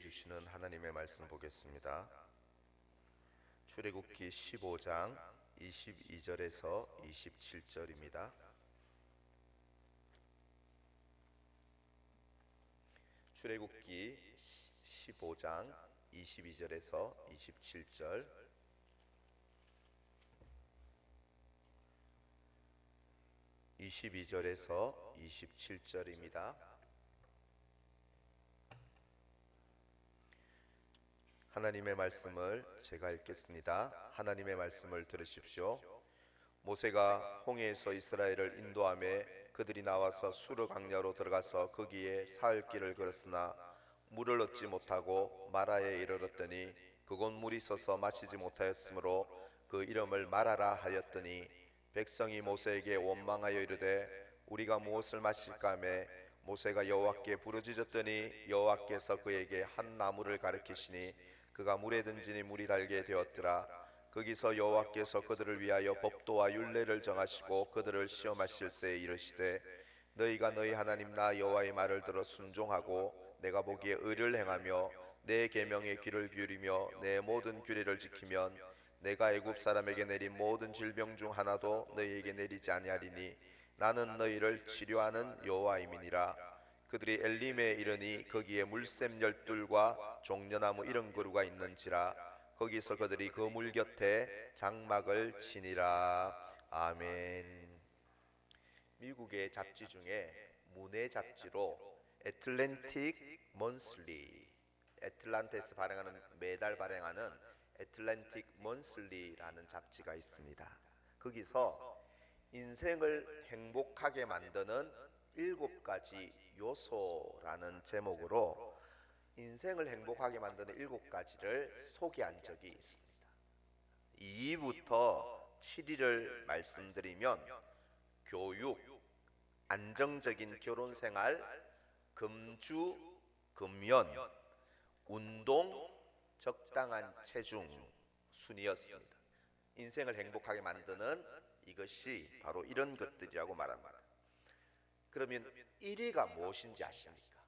주시는 하나님의 말씀 보겠습니다. 출애굽기 15장 22절에서 27절입니다. 출애굽기 15장 22절에서 27절. (22절에서 27절입니다) 하나님의 말씀을 제가 읽겠습니다. 하나님의 말씀을 들으십시오. 모세가 홍해에서 이스라엘을 인도하며 그들이 나와서 수르 광야로 들어가서 거기에 사흘 길을 걸었으나 물을 얻지 못하고 마라에 이르렀더니 그곳 물이 서서 마시지 못하였으므로 그 이름을 마라라 하였더니 백성이 모세에게 원망하여 이르되 우리가 무엇을 마실까 하며 모세가 여호와께 부르짖었더니 여호와께서 그에게 한 나무를 가리키시니 그가 물에 던지니 물이 달게 되었더라. 거기서 여호와께서 그들을 위하여 법도와 율례를 정하시고 그들을 시험하실새 이르시되 너희가 너희 하나님 나 여호와의 말을 들어 순종하고 내가 보기에 의를 행하며 내 계명에 귀를 기울이며 내 모든 규례를 지키면 내가 애굽 사람에게 내린 모든 질병 중 하나도 너희에게 내리지 아니하리니 나는 너희를 치료하는 여호와임이니라. 그들이 엘림에 이르니 거기에 물샘 12과 종려나무 70그루가 있는지라. 거기서 그들이 그 물 곁에 장막을 치니라. 아멘. 미국의 잡지 중에 문예 잡지로 애틀랜틱 먼슬리, 애틀란타에서 발행하는 매달 발행하는 애틀랜틱 먼슬리라는 잡지가 있습니다. 거기서 인생을 행복하게 만드는 7가지 요소라는 제목으로 인생을 행복하게 만드는 7가지를 소개한 적이 있습니다. 2위부터 7위를 말씀드리면 교육, 안정적인 결혼생활, 금주, 금연, 운동, 적당한 체중 순이었습니다. 인생을 행복하게 만드는 이것이 바로 이런 것들이라고 말합니다. 그러면 1위가 무엇인지 아십니까?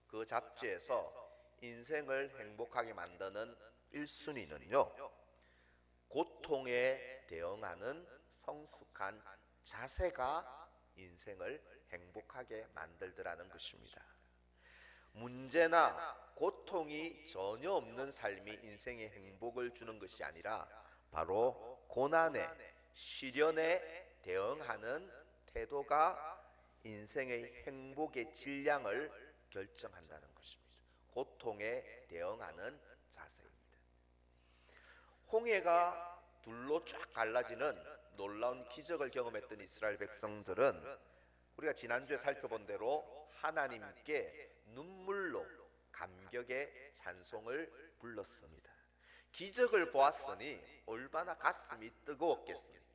그 잡지에서 인생을 행복하게 만드는 1순위는요, 고통에 대응하는 성숙한 자세가 인생을 행복하게 만들더라는 것입니다. 문제나 고통이 전혀 없는 삶이 인생에 행복을 주는 것이 아니라 바로 고난에, 시련에 대응하는 태도가 인생의 행복의 질량을 결정한다는 것입니다. 고통에 대응하는 자세입니다. 홍해가 둘로 쫙 갈라지는 놀라운 기적을 경험했던 이스라엘 백성들은 우리가 지난주에 살펴본 대로 하나님께 눈물로 감격의 찬송을 불렀습니다. 기적을 보았으니 얼마나 가슴이 뜨거웠겠습니까?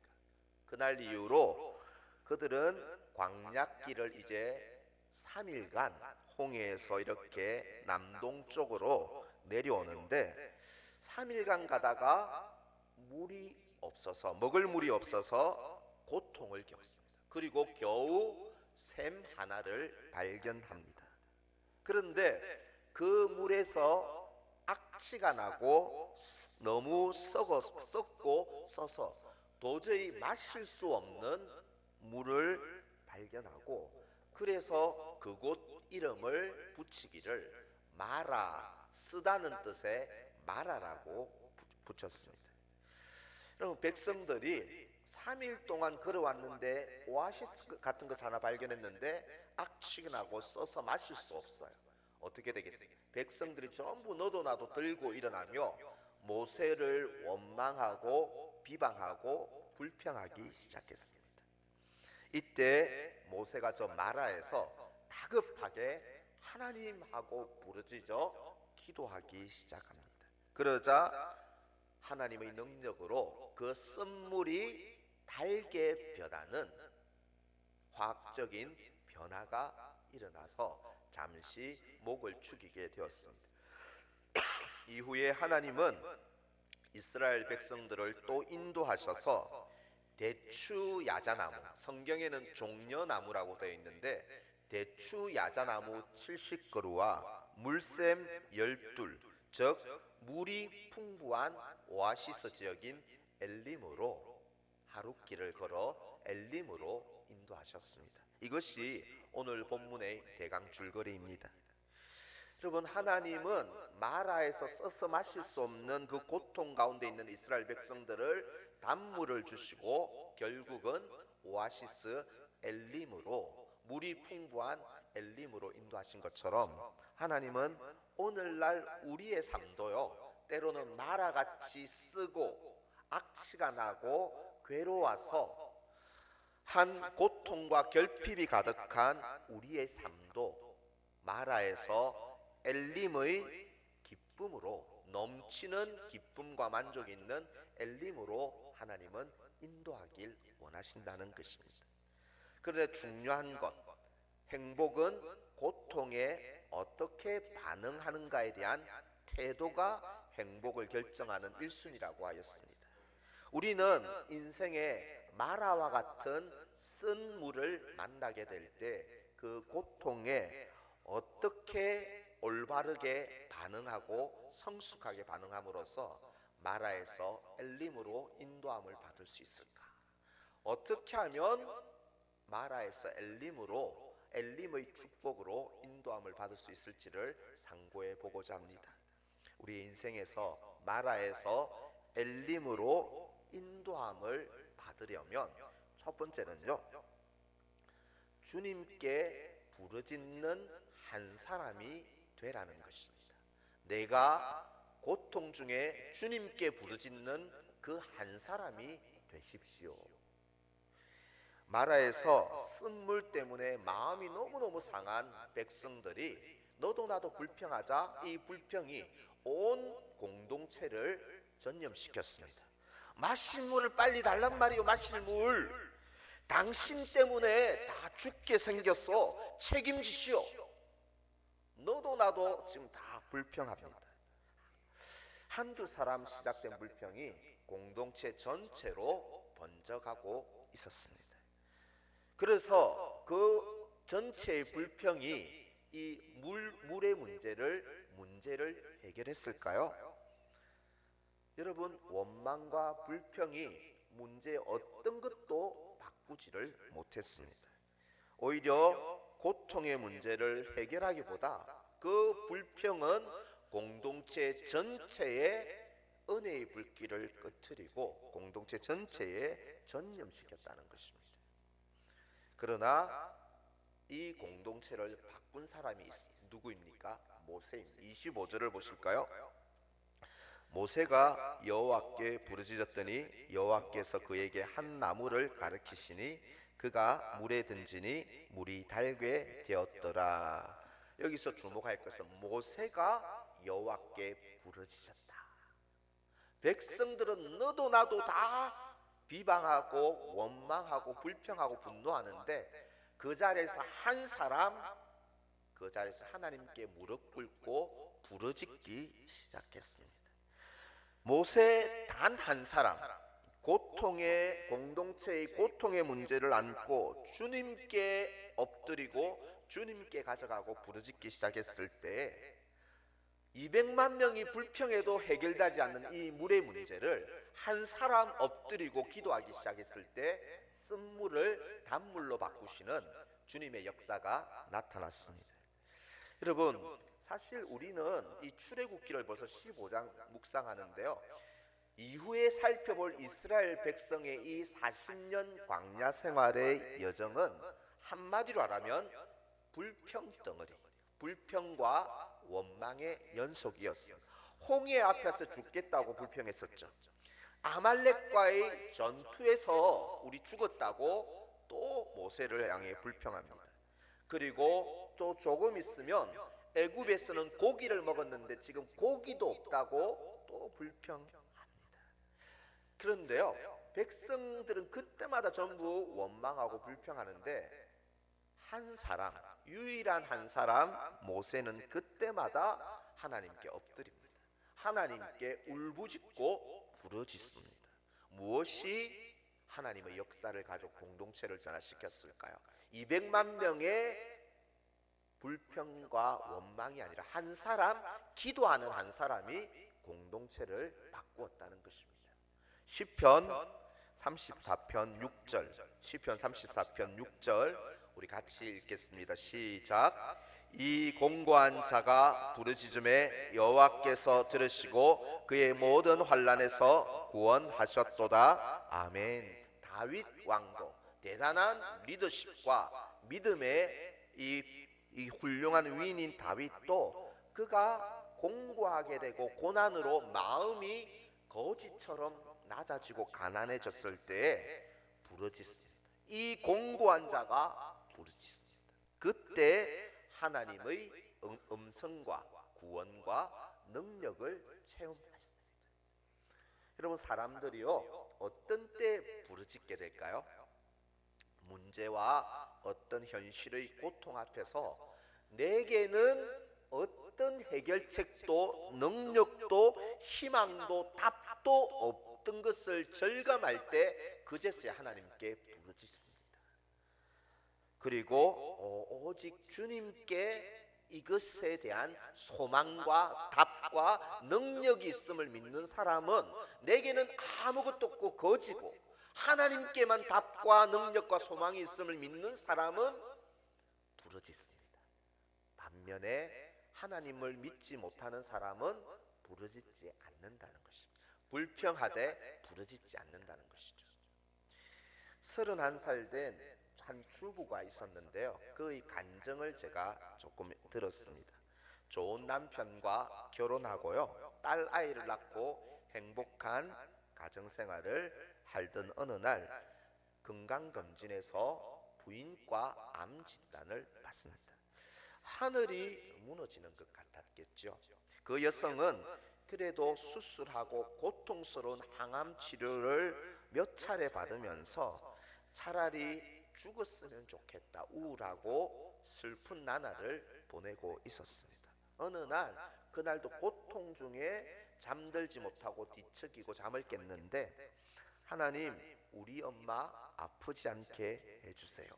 그날 이후로 그들은 광야길을 이제 3일간 홍해에서 이렇게 남동쪽으로 내려오는데 3일간 가다가 물이 없어서, 먹을 물이 없어서 고통을 겪습니다. 그리고 겨우 샘 하나를 발견합니다. 그런데 그 물에서 악취가 나고 너무 썩고 써서 도저히 마실 수 없는 물을 발견하고, 그래서 그곳 이름을 붙이기를 마라, 쓰다는 뜻의 마라라고 붙였습니다. 여러분, 백성들이 3일 동안 걸어왔는데 오아시스 같은 것 하나 발견했는데 악취가 나고 써서 마실 수 없어요. 어떻게 되겠습니까? 백성들이 전부 너도 나도 들고 일어나며 모세를 원망하고 비방하고 불평하기 시작했습니다. 이때 모세가 저 마라에서 다급하게 하나님하고 부르짖어 기도하기 시작합니다. 그러자 하나님의 능력으로 그 쓴물이 달게 변하는 화학적인 변화가 일어나서 잠시 목을 축이게 되었습니다. 이후에 하나님은 이스라엘 백성들을 또 인도하셔서 대추 야자나무, 성경에는 종려나무라고 되어 있는데 대추 야자나무 70그루와 물샘 열둘, 즉 물이 풍부한 오아시스 지역인 엘림으로 하룻길을 걸어 엘림으로 인도하셨습니다. 이것이 오늘 본문의 대강 줄거리입니다. 여러분, 하나님은 마라에서 써서 마실 수 없는 그 고통 가운데 있는 이스라엘 백성들을 단물을 주시고 결국은 오아시스 엘림으로, 물이 풍부한 엘림으로 인도하신 것처럼 하나님은 오늘날 우리의 삶도요, 때로는 마라같이 쓰고 악취가 나고 괴로워서 한 고통과 결핍이 가득한 우리의 삶도 마라에서 엘림의 기쁨으로, 넘치는 기쁨과 만족이 있는 엘림으로 하나님은 인도하길 원하신다는 것입니다. 그런데 중요한 것, 행복은 고통에 어떻게 반응하는가에 대한 태도가 행복을 결정하는 1순위라고 하였습니다. 우리는 인생에 마라와 같은 쓴 물을 만나게 될 때 그 고통에 어떻게 올바르게 반응하고 성숙하게 반응함으로써 마라에서 엘림으로 인도함을 받을 수 있을까? 어떻게 하면 마라에서 엘림으로, 엘림의 축복으로 인도함을 받을 수 있을지를 상고해 보고자 합니다. 우리 인생에서 마라에서 엘림으로 인도함을 받으려면 첫 번째는요, 주님께 부르짖는 한 사람이 되라는 것입니다. 내가 고통 중에 주님께 부르짖는 그 한 사람이 되십시오. 마라에서 쓴물 때문에 마음이 너무너무 상한 백성들이 너도 나도 불평하자 이 불평이 온 공동체를 전염시켰습니다. 마실 물을 빨리 달란 말이요, 마실 물. 당신 때문에 다 죽게 생겼어. 책임지시오. 너도 나도 지금 다 불평합니다. 한두 사람 시작된 불평이 공동체 전체로 번져가고 있었습니다. 그래서 그 전체의 불평이 이 물의 문제를 해결했을까요? 여러분, 원망과 불평이 문제의 어떤 것도 바꾸지를 못했습니다. 오히려 고통의 문제를 해결하기보다 그 불평은 공동체 전체의 은혜의 불길을 꺼뜨리고 공동체 전체에 전염시켰다는 것입니다. 그러나 이 공동체를 바꾼 사람이 누구입니까? 모세입니다. 25절을 보실까요? 모세가 여호와께 부르짖었더니 여호와께서 그에게 한 나무를 가르치시니 그가 물에 던지니 물이 달게 되었더라. 여기서 주목할 것은 모세가 여호와께 부르짖었다. 백성들은 너도 나도 다 비방하고 원망하고 불평하고 분노하는데 그 자리에서 한 사람, 그 자리에서 하나님께 무릎 꿇고 부르짖기 시작했습니다. 모세 단 한 사람, 고통의, 공동체의 고통의 문제를 안고 주님께 엎드리고 주님께 가져가고 부르짖기 시작했을 때 200만 명이 불평해도 해결되지 않는 이 물의 문제를 한 사람 엎드리고 기도하기 시작했을 때 쓴물을 단물로 바꾸시는 주님의 역사가 나타났습니다. 여러분, 사실 우리는 이 출애굽기를 벌써 15장 묵상하는데요, 이후에 살펴볼 이스라엘 백성의 이 40년 광야 생활의 여정은 한마디로 말하면 불평덩어리, 불평과 원망의 연속이었습니다. 홍해 앞에서 죽겠다고 불평했었죠. 아말렉과의 전투에서 우리 죽었다고 또 모세를 향해 불평합니다. 그리고 또 조금 있으면 애굽에서는 고기를 먹었는데 지금 고기도 없다고 또 불평합니다. 그런데요, 백성들은 그때마다 전부 원망하고 불평하는데 한 사람, 유일한 한 사람 모세는 그때마다 하나님께 엎드립니다. 하나님께 울부짖고 부르짖습니다. 무엇이 하나님의 역사를 가지고 공동체를 변화시켰을까요? 200만 명의 불평과 원망이 아니라 한 사람, 기도하는 한 사람이 공동체를 바꾸었다는 것입니다. 시편 34편 6절, 시편 34편 6절 우리 같이 읽겠습니다. 시작. 이 공고한 자가 부르짖음에 여호와께서 들으시고 그의 모든 환난에서 구원하셨도다. 아멘. 다윗 왕도 대단한 리더십과 믿음의 이 훌륭한 위인인 다윗도 그가 공고하게 되고 고난으로 마음이 거지처럼 낮아지고 가난해졌을 때에 부르짖습니다. 이 공고한 자가 부르짖습니다. 그때 하나님의 음성과 구원과 능력을 체험했습니다. 여러분, 사람들이요 어떤 때 부르짖게 될까요? 문제와 어떤 현실의 고통 앞에서 내게는 어떤 해결책도 능력도 희망도 답도 없던 것을 절감할 때 그제서야 하나님께 부르짖습니다. 그리고 오직 주님께 이것에 대한 소망과 답과 능력이 있음을 믿는 사람은 내게는 아무것도 없고 거지고 하나님께만 답과 능력과 소망이 있음을 믿는 사람은 부르짖습니다. 반면에 하나님을 믿지 못하는 사람은 부르짖지 않는다는 것입니다. 불평하되 부르짖지 않는다는 것이죠. 31살 된 한 주부가 있었는데요, 그의 간증을 제가 조금 들었습니다. 좋은 남편과 결혼하고요 딸 아이를 낳고 행복한 가정생활을 하던 어느 날 건강검진에서 부인과 암 진단을 받습니다. 하늘이 무너지는 것 같았겠죠. 그 여성은 그래도 수술하고 고통스러운 항암 치료를 몇 차례 받으면서 차라리 죽었으면 좋겠다, 우울하고 슬픈 나날을 보내고 있었습니다. 어느 날, 그날도 고통 중에 잠들지 못하고 뒤척이고 잠을 깼는데, 하나님, 우리 엄마 아프지 않게 해주세요.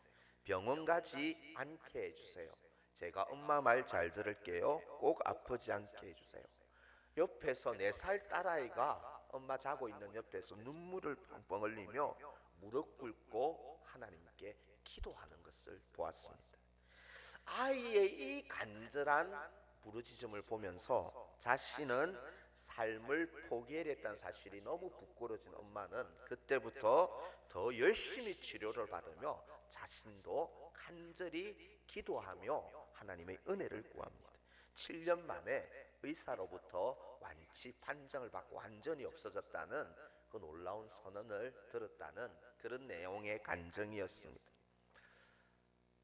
병원 가지 않게 해주세요. 제가 엄마 말 잘 들을게요. 꼭 아프지 않게 해주세요. 옆에서 4살 딸아이가 엄마 자고 있는 옆에서 눈물을 펑펑 흘리며 무릎 꿇고 하나님께 기도하는 것을 보았습니다. 아이의 이 간절한 부르짖음을 보면서 자신은 삶을 포기했다는 사실이 너무 부끄러진 엄마는 그때부터 더 열심히 치료를 받으며 자신도 간절히 기도하며 하나님의 은혜를 구합니다. 7년 만에 의사로부터 완치 판정을 받고 완전히 없어졌다는 그 놀라운 선언을 들었다는 그런 내용의 간증이었습니다.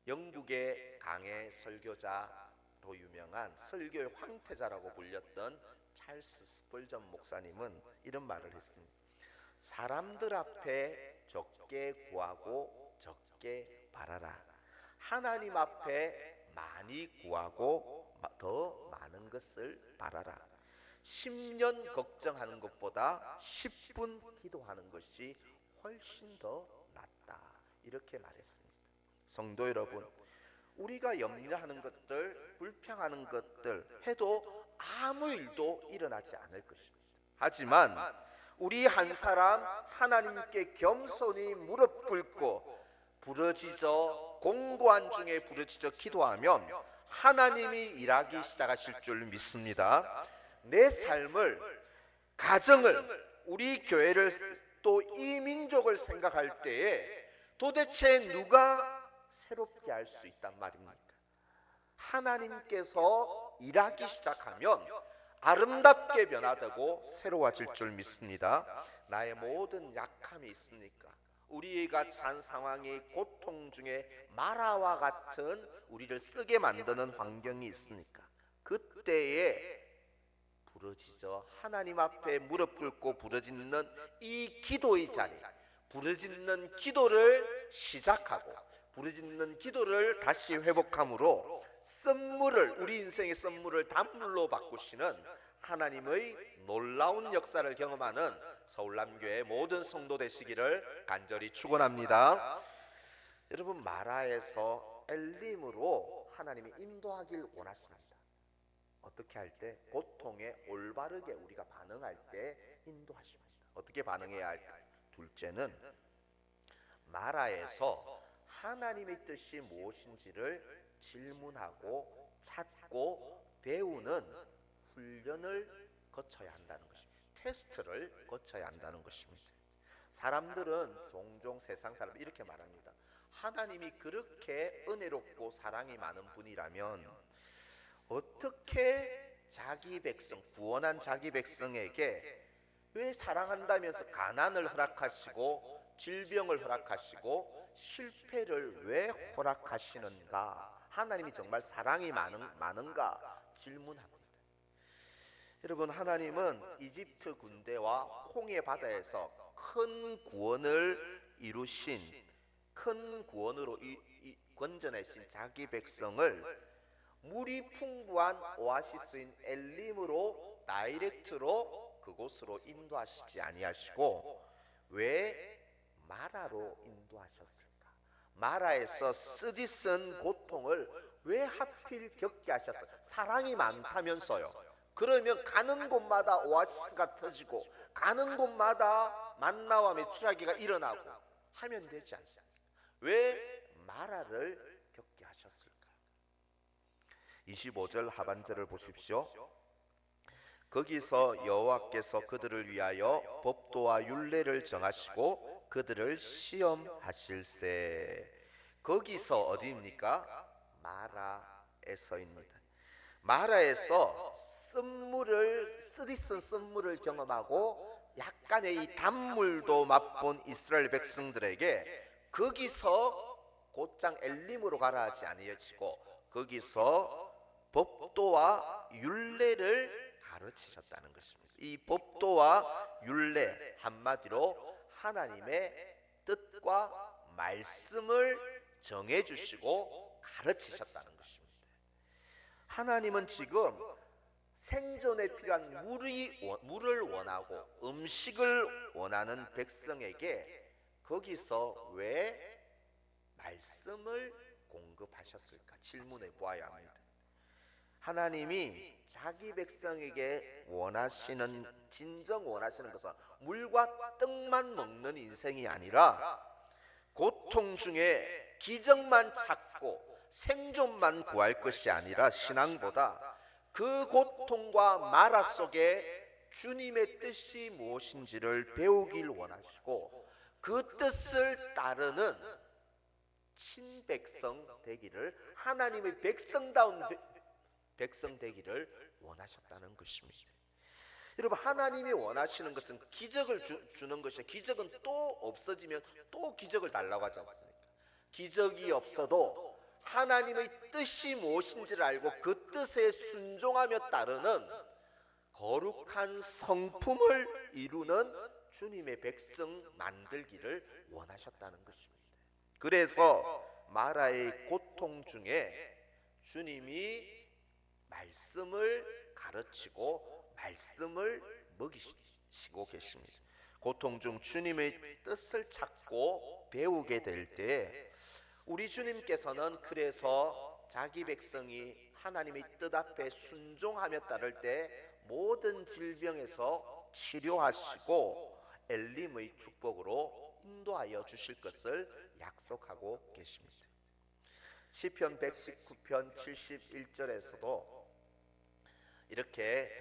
영국의 강해 설교자로 유명한 설교의 황태자라고 불렸던 찰스 스펄전 목사님은 이런 말을 했습니다. 사람들 앞에 적게 구하고 적게 바라라. 하나님 앞에 많이 구하고 더 많은 것을 바라라. 10년 걱정하는 것보다 10분 기도하는 것이 훨씬 더 낫다. 이렇게 말했습니다. 성도 여러분, 우리가 염려하는 것들, 불평하는 것들 해도 아무 일도 일어나지 않을 것입니다. 하지만 우리 한 사람 하나님께 겸손히 무릎 꿇고 부르짖어 공고한 중에 부르짖어 기도하면 하나님이 일하기 시작하실 줄 믿습니다. 내 삶을, 가정을, 우리 교회를 또 이 민족을 생각할 때에 도대체 누가 새롭게 할 수 있단 말입니까? 하나님께서 일하기 시작하면 아름답게 변화되고 새로워질 줄 믿습니다. 나의 모든 약함이 있으니까, 우리가 처한 상황이 고통 중에 마라와 같은 우리를 쓰게 만드는 환경이 있으니까 그때에 부르짖어 하나님 앞에 무릎 꿇고 부르짖는 이 기도의 자리, 부르짖는 기도를 시작하고 부르짖는 기도를 다시 회복함으로 선물을, 우리 인생의 선물을 단물로 바꾸시는 하나님의 놀라운 역사를 경험하는 서울남교회 모든 성도 되시기를 간절히 축원합니다. 여러분, 마라에서 엘림으로 하나님이 인도하길 원하십니다. 어떻게 할 때? 고통에 올바르게 우리가 반응할 때 인도하십니다. 어떻게 반응해야 할까? 둘째는 마라에서 하나님의 뜻이 무엇인지를 질문하고 찾고 배우는 훈련을 거쳐야 한다는 것입니다. 테스트를 거쳐야 한다는 것입니다. 사람들은 종종 세상 사람 이렇게 말합니다. 하나님이 그렇게 은혜롭고 사랑이 많은 분이라면 어떻게 자기 백성, 구원한 자기 백성에게 왜 사랑한다면서 가난을 허락하시고 질병을 허락하시고 실패를 왜 허락하시는가? 하나님이 정말 사랑이 많은가? 질문합니다. 여러분, 하나님은 이집트 군대와 홍해 바다에서 큰 구원을 이루신, 큰 구원으로 건져내신 자기 백성을 물이 풍부한 오아시스인 엘림으로 다이렉트로 그곳으로 인도하시지 아니하시고 왜 마라로 인도하셨을까? 마라에서 쓰디쓴 고통을 왜 하필 겪게 하셨어요? 사랑이 많다면서요. 그러면 가는 곳마다 오아시스가 터지고 가는 곳마다 만나와 메추라기가 일어나고 하면 되지 않습니까? 왜 마라를 겪게 하셨을까? 25절 하반절을 보십시오. 거기서 여호와께서 그들을 위하여 법도와 율례를 정하시고 그들을 시험하실세. 거기서 어디입니까? 마라에서입니다. 마라에서 쓰디쓴 쓴물을 경험하고 약간의 이 단물도 맛본 이스라엘 백성들에게 거기서 곧장 엘림으로 가라 하지 아니하시고 거기서 법도와 율례를 가르치셨다는 것입니다. 이 법도와 율례, 한마디로 하나님의 뜻과 말씀을 정해주시고 가르치셨다는 것입니다. 하나님은 지금 생존에 필요한 물을 원하고 음식을 원하는 백성에게 거기서 왜 말씀을 공급하셨을까? 질문해 보아야 합니다. 하나님이 자기 백성에게 진정 원하시는 것은 물과 떡만 먹는 인생이 아니라 고통 중에 기적만 찾고 생존만 구할 것이 아니라 신앙보다 그 고통과 마라 속에 주님의 뜻이 무엇인지를 배우길 원하시고 그 뜻을 따르는 친백성 되기를, 하나님의 백성다운 백성 되기를 원하셨다는 것입니다. 여러분, 하나님이 원하시는 것은 기적을 주는 것이에요. 기적은 또 없어지면 또 기적을 달라고 하지 않습니까? 기적이 없어도 하나님의 뜻이 무엇인지를 알고 그 뜻에 순종하며 따르는 거룩한 성품을 이루는 주님의 백성 만들기를 원하셨다는 것입니다. 그래서 마라의 고통 중에 주님이 말씀을 가르치고 말씀을 먹이시고 계십니다. 고통 중 주님의 뜻을 찾고 배우게 될 때 우리 주님께서는 그래서 자기 백성이 하나님의 뜻 앞에 순종하며 따를 때 모든 질병에서 치료하시고 엘림의 축복으로 인도하여 주실 것을 약속하고 계십니다. 시편 119편 71절에서도 이렇게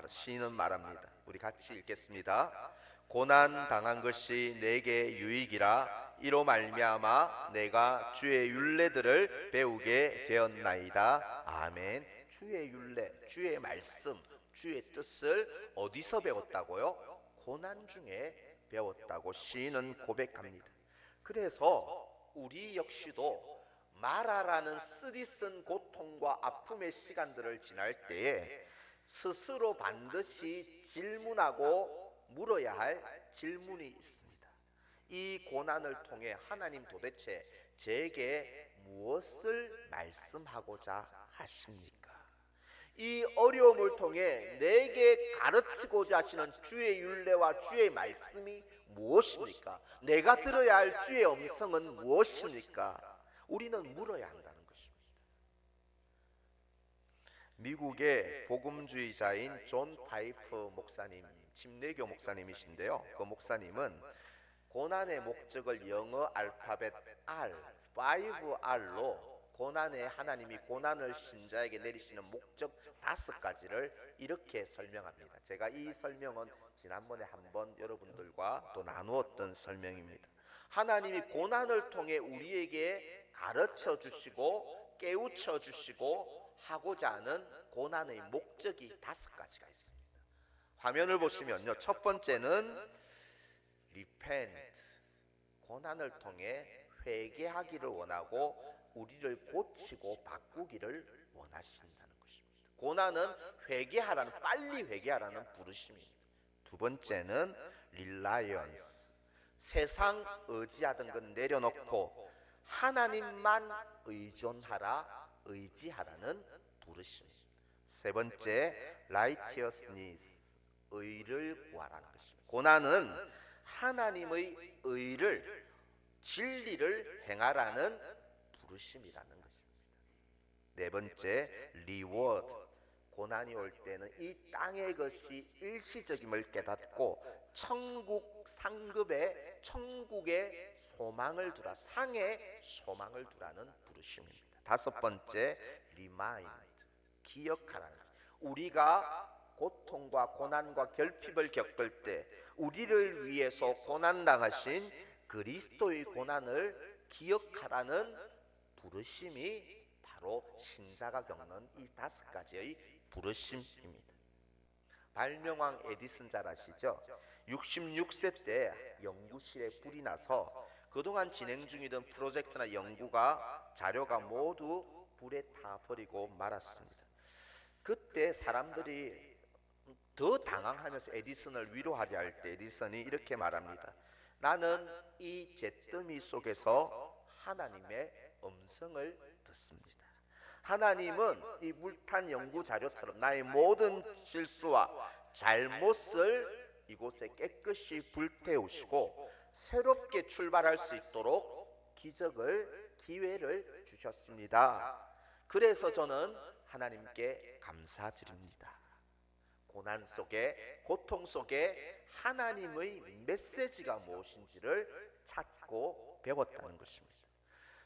시인은 말합니다. 우리 같이 읽겠습니다. 고난 당한 것이 내게 유익이라 이로 말미암아 내가 주의 율례들을 배우게 되었나이다. 아멘. 주의 율례, 주의 말씀, 주의 뜻을 어디서 배웠다고요? 고난 중에 배웠다고 시인은 고백합니다. 그래서 우리 역시도 마라라는 쓰디쓴 고통과 아픔의 시간들을 지날 때에 스스로 반드시 질문하고 물어야 할 질문이 있습니다. 이 고난을 통해 하나님 도대체 제게 무엇을 말씀하고자 하십니까? 이 어려움을 통해 내게 가르치고자 하시는 주의 율례와 주의 말씀이 무엇입니까? 내가 들어야 할 주의 음성은 무엇입니까? 우리는 물어야 한다는 것입니다. 미국의 복음주의자인 존 파이프 목사님, 침례교 목사님이신데요. 그 목사님은 고난의 목적을 영어 알파벳 R, 5R로 고난에 하나님이 고난을 신자에게 내리시는 목적 5가지를 이렇게 설명합니다. 제가 이 설명은 지난번에 한번 여러분들과 또 나누었던 설명입니다. 하나님이 고난을 통해 우리에게 가르쳐 주시고 깨우쳐 주시고 하고자 하는 고난의 목적이 5가지가 있습니다. 화면을 보시면요, 첫 번째는 repent, 고난을 통해 회개하기를 원하고 우리를 고치고 바꾸기를 원하신다는 것입니다. 고난은 회개하라는, 빨리 회개하라는 부르심입니다. 두 번째는 reliance, 세상 의지하던 건 내려놓고 하나님만 의지하라는 부르심입니다. 세 번째 righteousness, 의를 구하라는 것입니다. 고난은 하나님의 의를, 진리를 행하라는 부르심이라는 것입니다. 네 번째 reward, 고난이 올 때는 이 땅의 것이 일시적임을 깨닫고 천국 상급에, 천국의 소망을 두라, 상의 소망을 두라는 부르심입니다. 다섯 번째 remind, 기억하라는, 우리가 고통과 고난과 결핍을 겪을 때 우리를 위해서 고난당하신 그리스도의 고난을 기억하라는 부르심이 바로 신자가 겪는 이 5가지의 부르심입니다. 발명왕 에디슨 잘 아시죠? 66세 때 연구실에 불이 나서 그동안 진행 중이던 프로젝트나 연구가, 자료가 모두 불에 타버리고 말았습니다. 그때 사람들이 더 당황하면서 에디슨을 위로하려 할 때 에디슨이 이렇게 말합니다. 나는 이 잿더미 속에서 하나님의 음성을 듣습니다. 하나님은 이 물탄 연구 자료처럼 나의 모든 실수와 잘못을 이곳에 깨끗이 불태우시고 새롭게 출발할 수 있도록 기회를 주셨습니다. 그래서 저는 하나님께 감사드립니다. 고난 속에, 고통 속에 하나님의 메시지가 무엇인지를 찾고 배웠다는 것입니다.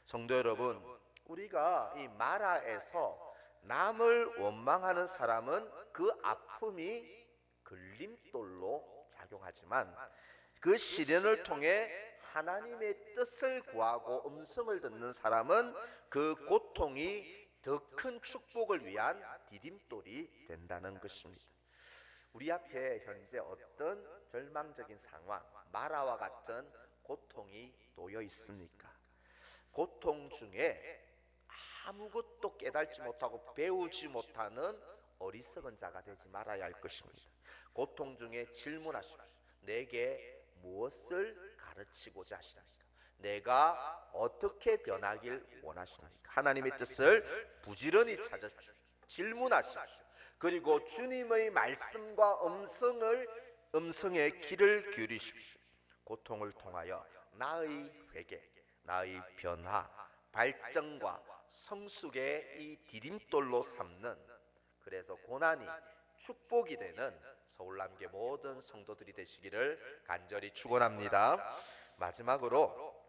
성도 여러분, 우리가 이 마라에서 남을 원망하는 사람은 그 아픔이 걸림돌로 작용하지만 그 시련을 통해 하나님의 뜻을 구하고 음성을 듣는 사람은 그 고통이 더 큰 축복을 위한 디딤돌이 된다는 것입니다. 우리 앞에 현재 어떤 절망적인 상황, 마라와 같은 고통이 놓여 있습니까? 고통 중에 아무것도 깨달지 못하고 배우지 못하는 어리석은 자가 되지 말아야 할 것입니다. 고통 중에 질문하십시오. 내게 무엇을 가르치고자 하시나이까? 내가 어떻게 변하길 원하시나이까? 하나님의 뜻을 부지런히 찾으십시오. 질문하십시오. 그리고 주님의 말씀과 음성에 귀를 기울이십시오. 고통을 통하여 나의 회개, 나의 변화, 발전과 성숙의 이 디딤돌로 삼는, 그래서 고난이 축복이 되는 서울남교 모든 성도들이 되시기를 간절히 축원합니다. 마지막으로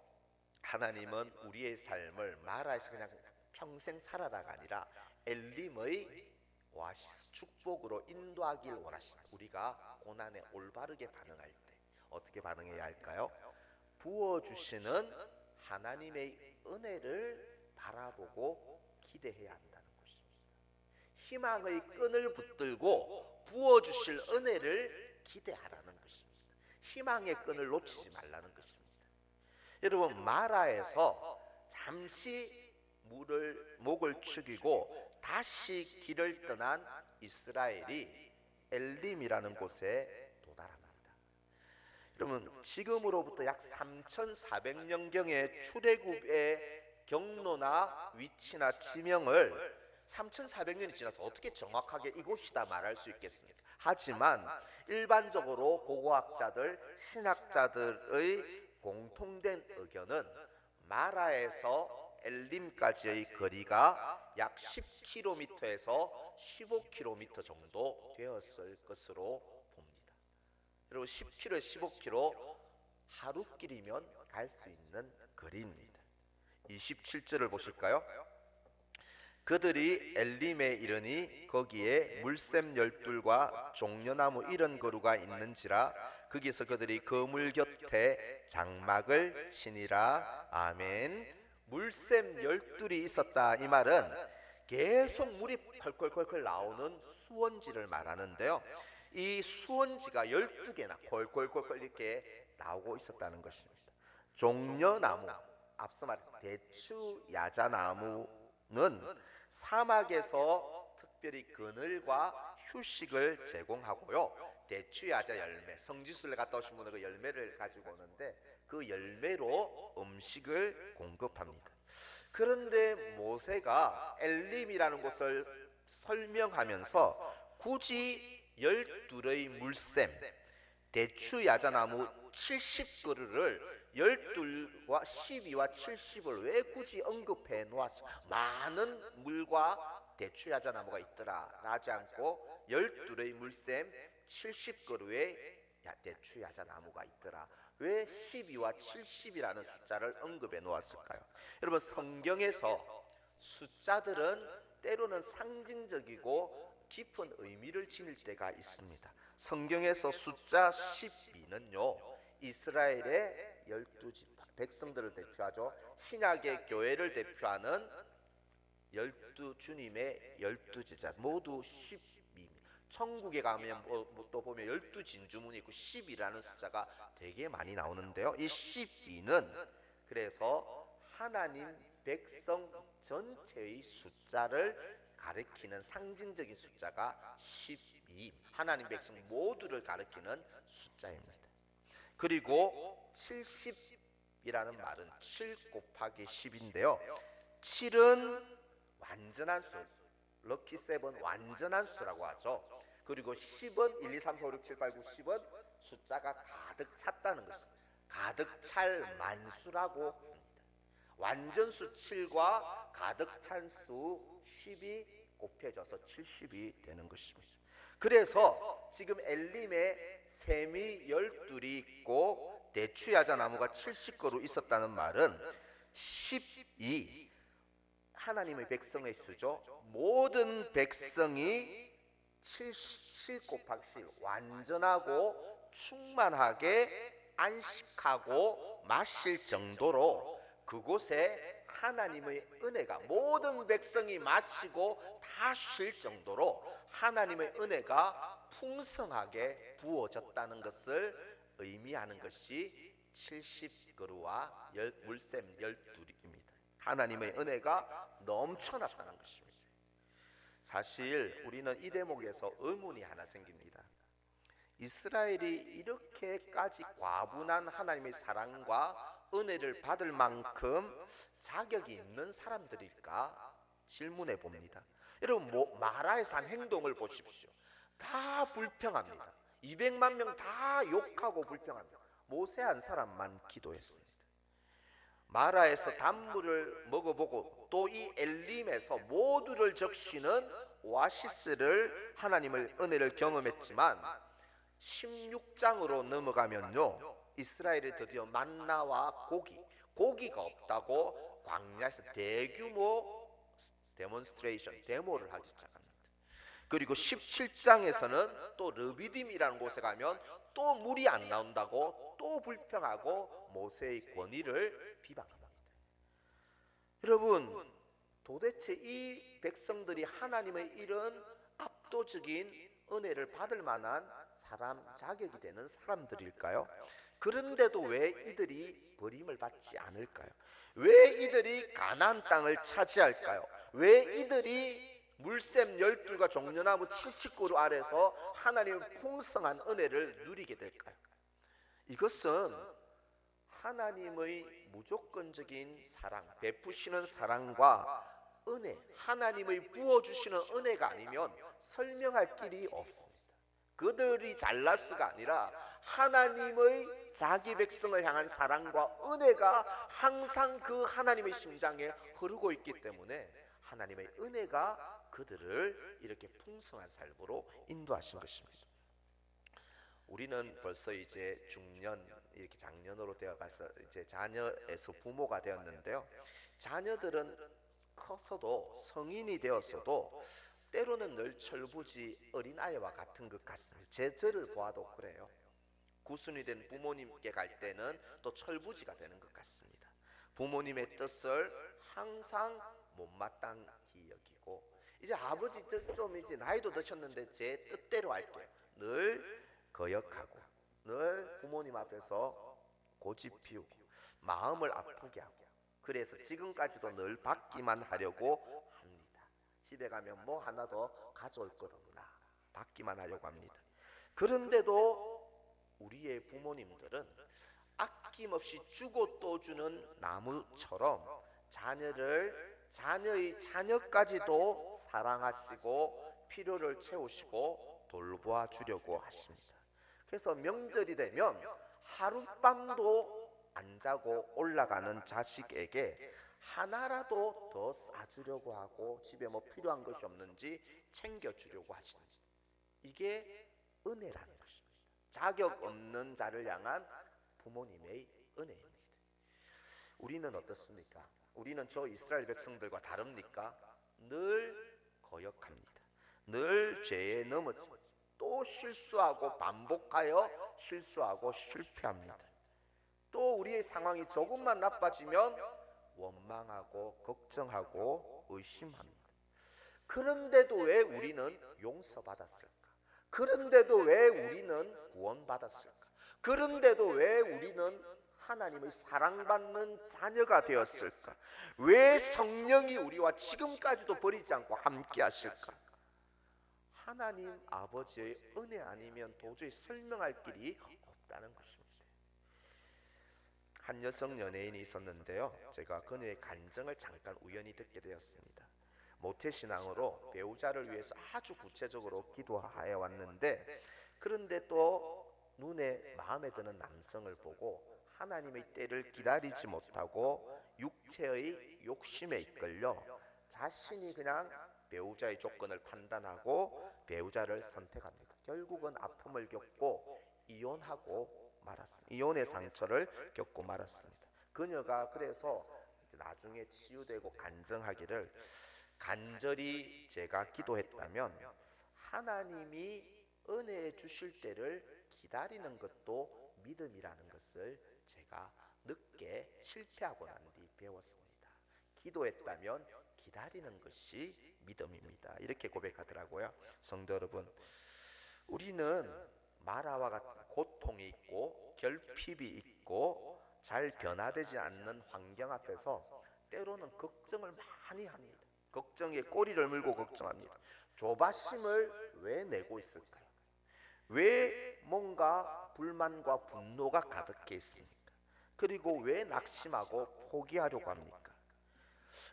하나님은 우리의 삶을 마라에서 그냥 평생 살아라가 아니라 엘림의 오아시스, 축복으로 인도하길 원하십니다. 우리가 고난에 올바르게 반응할 때 어떻게 반응해야 할까요? 부어주시는 하나님의 은혜를 바라보고 기대해야 한다는 것입니다. 희망의 끈을 붙들고 부어주실 은혜를 기대하라는 것입니다. 희망의 끈을 놓치지 말라는 것입니다. 여러분, 마라에서 잠시 목을 축이고 다시 길을 떠난 이스라엘이 엘림이라는 곳에 도달합니다. 여러분, 지금으로부터 약 3400년경의 출애굽의 경로나 위치나 지명을 3400년이 지나서 어떻게 정확하게 이곳이다 말할 수 있겠습니까? 하지만 일반적으로 고고학자들, 신학자들의 공통된 의견은 마라에서 엘림까지의 거리가 약 10km에서 15km 정도 되었을 것으로 봅니다. 여러분 10km, 15km 하루길이면 갈 수 있는 거리입니다. 27절을 보실까요? 그들이 엘림에 이르니 거기에 물샘 12과 종려나무 70그루가 있는지라 거기서 그들이 그물 곁에 장막을 치니라. 아멘. 물샘 12이 있었다. 이 말은 계속 물이 펄펄펄펄 나오는 수원지를 말하는데요, 이 수원지가 12개나 콜콜콜콜 이렇게 나오고 있었다는 것입니다. 종려나무, 앞서 말했던 대추 야자나무는 사막에서 특별히 그늘과 휴식을 제공하고요, 대추 야자 열매, 성지순례 갔다 오신 분은 그 열매를 가지고 오는데 그 열매로 음식을 공급합니다. 그런데 모세가 엘림이라는 곳을 설명하면서 굳이 12의 물샘, 대추 야자나무 70그루를 12와 12와 70을 왜 굳이 언급해 놓았어? 많은 물과 대추 야자나무가 있더라 라지 않고 12의 물샘 70그루의 대추 야자나무가 있더라, 왜 12와 70이라는 숫자를 언급해 놓았을까요? 여러분, 성경에서 숫자들은 때로는 상징적이고 깊은 의미를 지닐 때가 있습니다. 성경에서 숫자 12는요 이스라엘의 12지파 백성들을 대표하죠. 신약의 교회를 대표하는 12 주님의 12제자 모두 12. 천국에 가면 또 보면 12진주문이 있고 10이라는 숫자가 되게 많이 나오는데요, 이 12는 그래서 하나님 백성 전체의 숫자를 가리키는 상징적인 숫자가 12, 하나님 백성 모두를 가리키는 숫자입니다. 그리고 70이라는 말은 7 곱하기 10인데요 7은 완전한 수, 럭키 세븐 완전한 수라고 하죠. 그리고 10은 1, 2, 3, 4, 5, 6, 7, 8, 9, 10은 숫자가 가득 찼다는 것입니다. 가득 찰 만수라고 합니다. 완전수 7과 가득 찬 수 10이 곱해져서 70이 되는 것입니다. 그래서 지금 엘림에 샘이 12이 있고 대추 야자나무가 70그루 있었다는 말은 10이 하나님의 백성의 수죠. 모든 백성이 7 곱하기 7 완전하고 충만하게 안식하고 마실 정도로 그곳에 하나님의 은혜가 모든 백성이 마시고 다 쉴 정도로 하나님의 은혜가 풍성하게 부어졌다는 것을 의미하는 것이 70그루와 물샘 12입니다. 하나님의 은혜가 넘쳐났다는 것입니다. 사실 우리는 이 대목에서 의문이 하나 생깁니다. 이스라엘이 이렇게까지 과분한 하나님의 사랑과 은혜를 받을 만큼 자격이 있는 사람들일까 질문해 봅니다. 여러분, 마라에서 한 행동을 보십시오. 다 불평합니다. 200만 명 다 욕하고 불평합니다. 모세 한 사람만 기도했습니다. 마라에서 단물을 먹어보고 또 이 엘림에서 모두를 적시는 오아시스를 하나님의 은혜를 경험했지만 16장으로 넘어가면요 이스라엘이 드디어 만나와 고기가 없다고 광야에서 대규모 데몬스트레이션, 데모를 하기 시작합니다. 그리고 17장에서는 또 르비딤이라는 곳에 가면 또 물이 안 나온다고 또 불평하고 모세의 권위를 비방합니다. 여러분, 도대체 이 백성들이 하나님의 이런 압도적인 은혜를 받을 만한 사람, 자격이 되는 사람들일까요? 그런데도 왜 이들이 버림을 받지 않을까요? 왜 이들이 가나안 땅을 차지할까요? 왜 이들이 물샘 12과 종려나무 70그루 아래서 하나님의 풍성한 은혜를 누리게 될까요? 이것은 하나님의 무조건적인 사랑, 베푸시는 사랑과 은혜, 하나님의 부어주시는 은혜가 아니면 설명할 길이 없습니다. 그들이 잘났어가 아니라 하나님의 자기 백성을 향한 사랑과 은혜가 항상 그 하나님의 심장에 흐르고 있기 때문에 하나님의 은혜가 그들을 이렇게 풍성한 삶으로 인도하신 것입니다. 우리는 벌써 이제 중년, 이렇게 장년으로 되어가서 이제 자녀에서 부모가 되었는데요. 자녀들은 커서도, 성인이 되었어도 때로는 늘 철부지 어린아이와 같은 것 같습니다. 저를 보아도 그래요. 구순이 된 부모님께 갈 때는 또 철부지가 되는 것 같습니다. 부모님의 뜻을 항상 못마땅히 여기고, 이제 아버지 좀 이제 나이도 드셨는데 제 뜻대로 할게요. 늘 거역하고, 늘 부모님 앞에서 고집 피우고 마음을 아프게 하고, 그래서 지금까지도 늘 받기만 하려고 합니다. 집에 가면 뭐 하나 더 가져올 것 없나 받기만 하려고 합니다. 그런데도 우리의 부모님들은 아낌없이 주고 또 주는 나무처럼 자녀의 자녀까지도 사랑하시고 필요를 채우시고 돌보아 주려고 하십니다. 그래서 명절이 되면 하룻밤도 안 자고 올라가는 자식에게 하나라도 더 싸주려고 하고, 집에 뭐 필요한 것이 없는지 챙겨주려고 하십니다. 이게 은혜라는 것입니다. 자격 없는 자를 향한 부모님의 은혜입니다. 우리는 어떻습니까? 우리는 저 이스라엘 백성들과 다릅니까? 늘 거역합니다. 늘 죄에 넘어지고 또 실수하고 반복하여 실수하고 실패합니다. 또 우리의 상황이 조금만 나빠지면 원망하고 걱정하고 의심합니다. 그런데도 왜 우리는 용서받았을까? 그런데도 왜 우리는 구원받았을까? 그런데도 왜 우리는 하나님의 사랑받는 자녀가 되었을까? 왜 성령이 우리와 지금까지도 버리지 않고 함께 하실까? 하나님 아버지의 은혜 아니면 도저히 설명할 길이 없다는 것입니다. 한 여성 연예인이 있었는데요, 제가 그녀의 간증을 잠깐 우연히 듣게 되었습니다. 모태신앙으로 배우자를 위해서 아주 구체적으로 기도하여 왔는데, 그런데 또 눈에 마음에 드는 남성을 보고 하나님의 때를 기다리지 못하고 육체의 욕심에 이끌려 자신이 그냥 배우자의 조건을 판단하고 배우자를 선택합니다. 결국은 아픔을 겪고 이혼하고 말았습니다. 이혼의 상처를 겪고 말았습니다. 그녀가 그래서 나중에 치유되고 간증하기를, 간절히 제가 기도했다면 하나님이 은혜 주실 때를 기다리는 것도 믿음이라는 것을 제가 늦게 실패하고 난 뒤 배웠습니다. 기도했다면 기다리는 것이 믿음입니다. 이렇게 고백하더라고요. 성도 여러분, 우리는 마라와 같은 고통이 있고 결핍이 있고 잘 변화되지 않는 환경 앞에서 때로는 걱정을 많이 합니다. 걱정에 꼬리를 물고 걱정합니다. 조바심을 왜 내고 있을까요? 왜 뭔가 불만과 분노가 가득해 있습니까? 그리고 왜 낙심하고 포기하려고 합니까?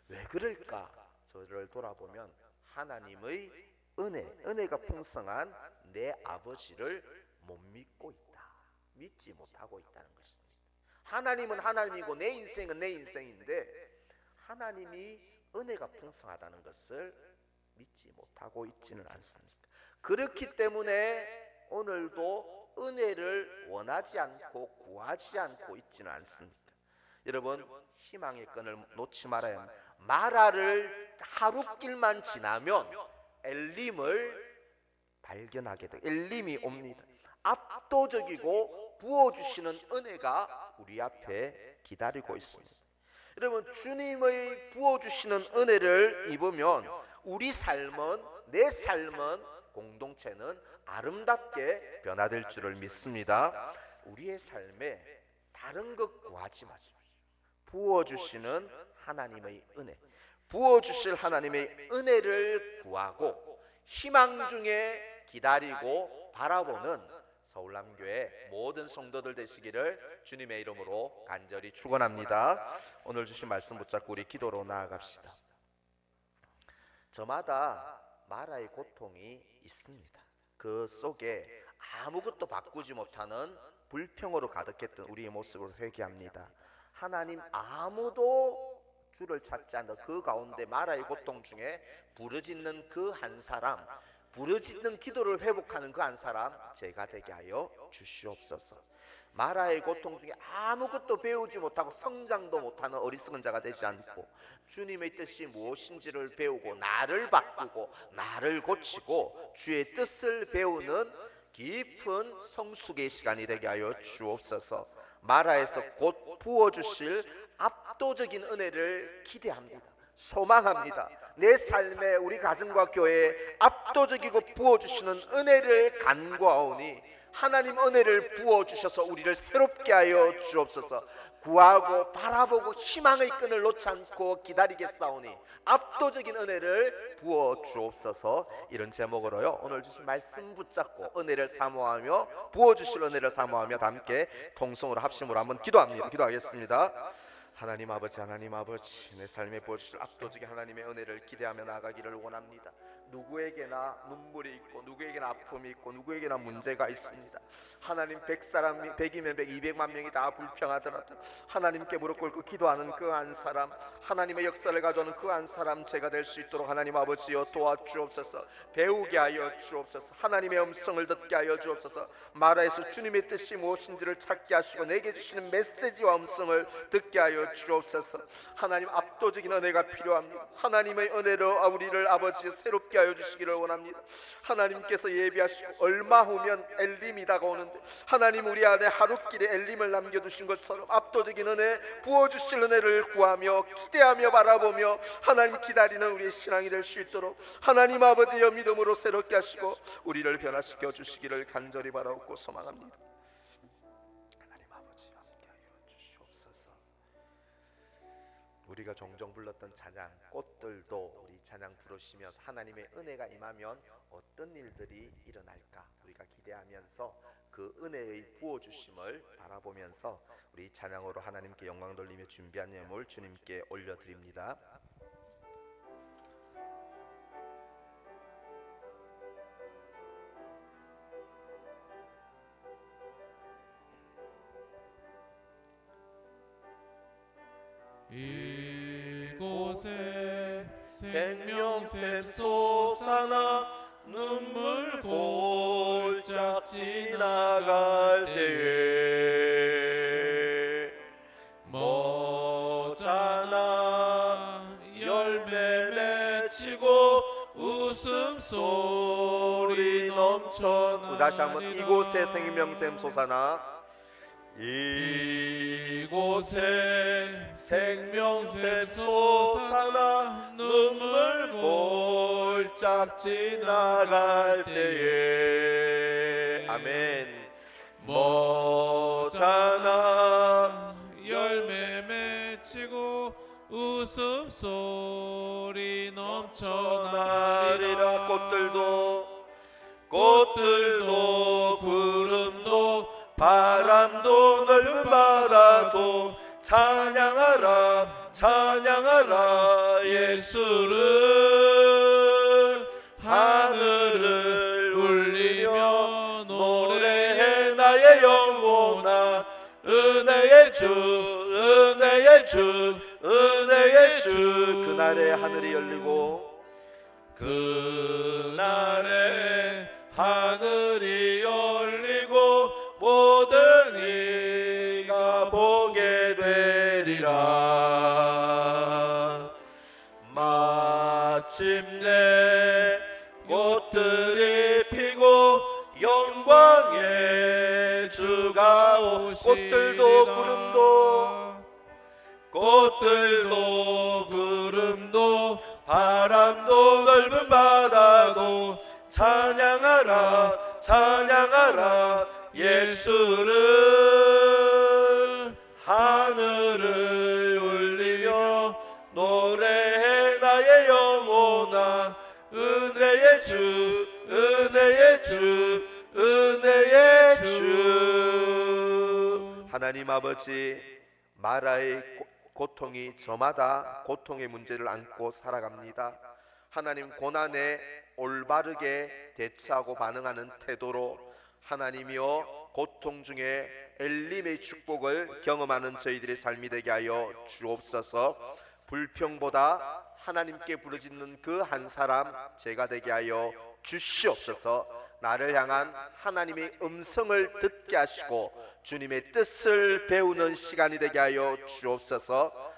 왜 그럴까? 저를 돌아보면 하나님의 은혜가 풍성한 내 아버지를 못 믿고 있다, 믿지 못하고 있다는 것입니다. 하나님은 하나님이고 내 인생은 내 인생인데 하나님이 은혜가 풍성하다는 것을 믿지 못하고 있지는 않습니까? 그렇기 때문에 오늘도 은혜를 원하지 않고 구하지 않고 있지는 않습니까? 여러분, 희망의 끈을 놓지 말아야 합니다. 마라를 하루길만 지나면 엘림을 발견하게 돼. 엘림이 옵니다. 압도적이고 부어주시는 은혜가 우리 앞에 기다리고 있습니다. 여러분, 주님의 부어주시는 은혜를 입으면 우리 삶은, 내 삶은, 공동체는 아름답게 변화될 줄을 믿습니다. 우리의 삶에 다른 것 구하지 마십시오. 부어주시는 하나님의 은혜, 부어주실 하나님의 은혜를 구하고 희망 중에 기다리고 바라보는 서울남교회 모든 성도들 되시기를 주님의 이름으로 간절히 축원합니다. 오늘 주신 말씀 붙잡고 우리 기도로 나아갑시다. 저마다 마라의 고통이 있습니다. 그 속에 아무것도 바꾸지 못하는 불평으로 가득했던 우리의 모습을 회개합니다. 하나님, 아무도 주를 찾지 않는 그 가운데 마라의 고통 중에 부르짖는 그 한 사람, 부르짖는 기도를 회복하는 그 한 사람 제가 되게 하여 주시옵소서. 마라의 고통 중에 아무것도 배우지 못하고 성장도 못하는 어리석은 자가 되지 않고 주님의 뜻이 무엇인지를 배우고 나를 바꾸고 나를 고치고 주의 뜻을 배우는 깊은 성숙의 시간이 되게 하여 주옵소서. 마라에서 곧 부어주실 압도적인 은혜를 기대합니다. 소망합니다. 내 삶에 우리 가정과 교회에 압도적이고 부어주시는 은혜를 간구하오니 하나님 은혜를 부어주셔서 우리를 새롭게 하여 주옵소서. 구하고 바라보고 희망의 끈을 놓지 않고 기다리겠사오니 압도적인 은혜를 부어주옵소서. 이런 제목으로요 오늘 주신 말씀 붙잡고 은혜를 사모하며 부어주실 은혜를 사모하며 함께 통성으로 합심으로 한번 기도하겠습니다. 하나님 아버지, 하나님 아버지, 내 삶에 부어주실 압도적인 하나님의 은혜를 기대하며 나아가기를 원합니다. 누구에게나 눈물이 있고 누구에게나 아픔이 있고 누구에게나 문제가 있습니다. 하나님, 100사람이 100이면 100, 200만 명이 다 불평하더라도 하나님께 무릎 꿇고 기도하는 그 한 사람, 하나님의 역사를 가져오는 그 한 사람 제가 될 수 있도록 하나님 아버지여 도와주옵소서. 배우게 하여 주옵소서. 하나님의 음성을 듣게 하여 주옵소서. 마라에서 주님의 뜻이 무엇인지를 찾게 하시고 내게 주시는 메시지와 음성을 듣게 하여 주옵소서. 하나님, 압도적인 은혜가 필요합니다. 하나님의 은혜로 우리를 아버지 새롭게 하여 주시기를 원합니다. 하나님께서 예비하시고 얼마 후면 엘림이 다가오는데 하나님, 우리 안에 하루길에 엘림을 남겨두신 것처럼 압도적인 은혜 부어주실 은혜를 구하며 기대하며 바라보며 하나님 기다리는 우리의 신앙이 될 수 있도록 하나님 아버지여 믿음으로 새롭게 하시고 우리를 변화시켜 주시기를 간절히 바라옵고 소망합니다. 하나님 아버지 함께하여 주시옵소서. 우리가 종종 불렀던 찬양 꽃들도 우리 찬양 부르시면서 하나님의 은혜가 임하면 어떤 일들이 일어날까 우리가 기대하면서 그 은혜의 부어주심을 바라보면서 우리 찬양으로 하나님께 영광 돌리며 준비한 예물 주님께 올려드립니다. 이곳에 생명샘 솟아나 눈물 골짝 지나갈 때에 모자나 열매 맺히고 웃음소리 넘쳐나. 다시 한번 이곳에 생명샘 솟아나. 이곳에 생명샘 솟아나 눈물 골짝 지나갈 때에 아멘. 모자나 열매 맺히고 웃음소리 넘쳐나리라. 꽃들도 구름도 바람도 넓은 바다도 찬양하라 찬양하라 예수를. 하늘을 울리며 노래해 나의 영혼아. 은혜의 주 은혜의 주 은혜의 주. 그날에 하늘이 열리고 그날에 하늘이 열리고 모든 이가 보게 되리라. 마침내 꽃들이 피고 영광의 주가 오시리라. 꽃들도 구름도 바람도 넓은 바다도 찬양하라 찬양하라 예수를. 하늘을 울리며 노래해 나의 영혼아. 은혜의 주 은혜의 주 은혜의 주. 하나님 아버지, 마라의 고통이 저마다 고통의 문제를 안고 살아갑니다. 하나님 고난에 올바르게 대처하고 반응하는 태도로 하나님이여 고통 중에 엘림의 축복을 경험하는 저희들의 삶이 되게 하여 주옵소서. 불평보다 하나님께 부르짖는 그 한 사람 제가 되게 하여 주시옵소서. 나를 향한 하나님의 음성을 듣게 하시고 주님의 뜻을 배우는 시간이 되게 하여 주옵소서.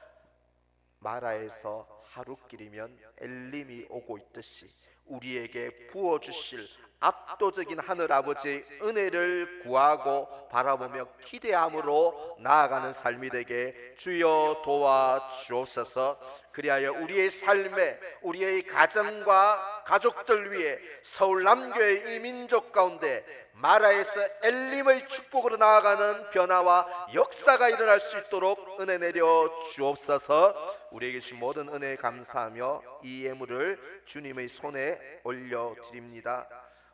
마라에서 하루길이면 엘림이 오고 있듯이 우리에게 부어주실 압도적인 하늘아버지의 은혜를 구하고 바라보며 기대함으로 나아가는 삶이 되게 주여 도와주옵소서. 그리하여 우리의 삶에 우리의 가정과 가족들 위해 서울 남교의 이 민족 가운데 마라에서 엘림의 축복으로 나아가는 변화와 역사가 일어날 수 있도록 은혜 내려 주옵소서. 우리에게 주신 모든 은혜에 감사하며 이 예물을 주님의 손에 올려드립니다.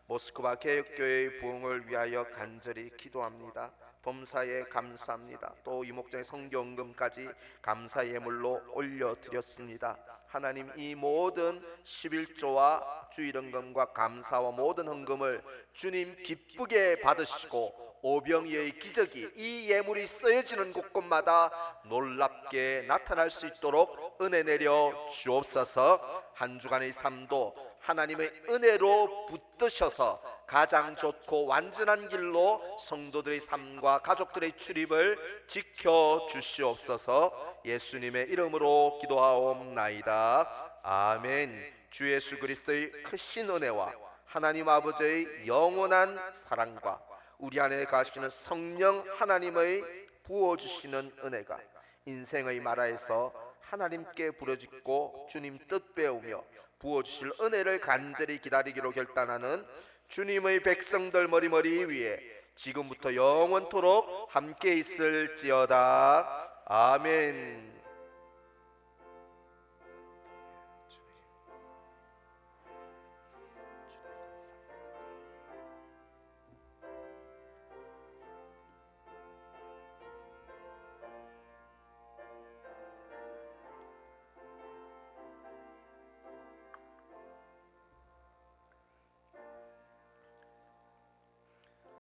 모스크바 개혁교회의 부흥을 위하여 간절히 기도합니다. 범사에 감사합니다. 또 이 목장의 성경금까지 감사 예물로 올려드렸습니다. 하나님, 이 모든 11조와 주일헌금과 감사와 모든 헌금을 주님 기쁘게 받으시고 오병이어의 기적이 이 예물이 쓰여지는 곳곳마다 놀랍게 나타날 수 있도록 은혜 내려 주옵소서. 한 주간의 삶도 하나님의 은혜로 붙드셔서 가장 좋고 완전한 길로 성도들의 삶과 가족들의 출입을 지켜 주시옵소서. 예수님의 이름으로 기도하옵나이다. 아멘. 주 예수 그리스도의 크신 은혜와 하나님 아버지의 영원한 사랑과 우리 안에 가시는 성령 하나님의 부어주시는 은혜가 인생의 마라에서 하나님께 부르짖고 주님 뜻 배우며 부어주실 은혜를 간절히 기다리기로 결단하는 주님의 백성들 머리머리 위에 지금부터 영원토록 함께 있을지어다. 아멘.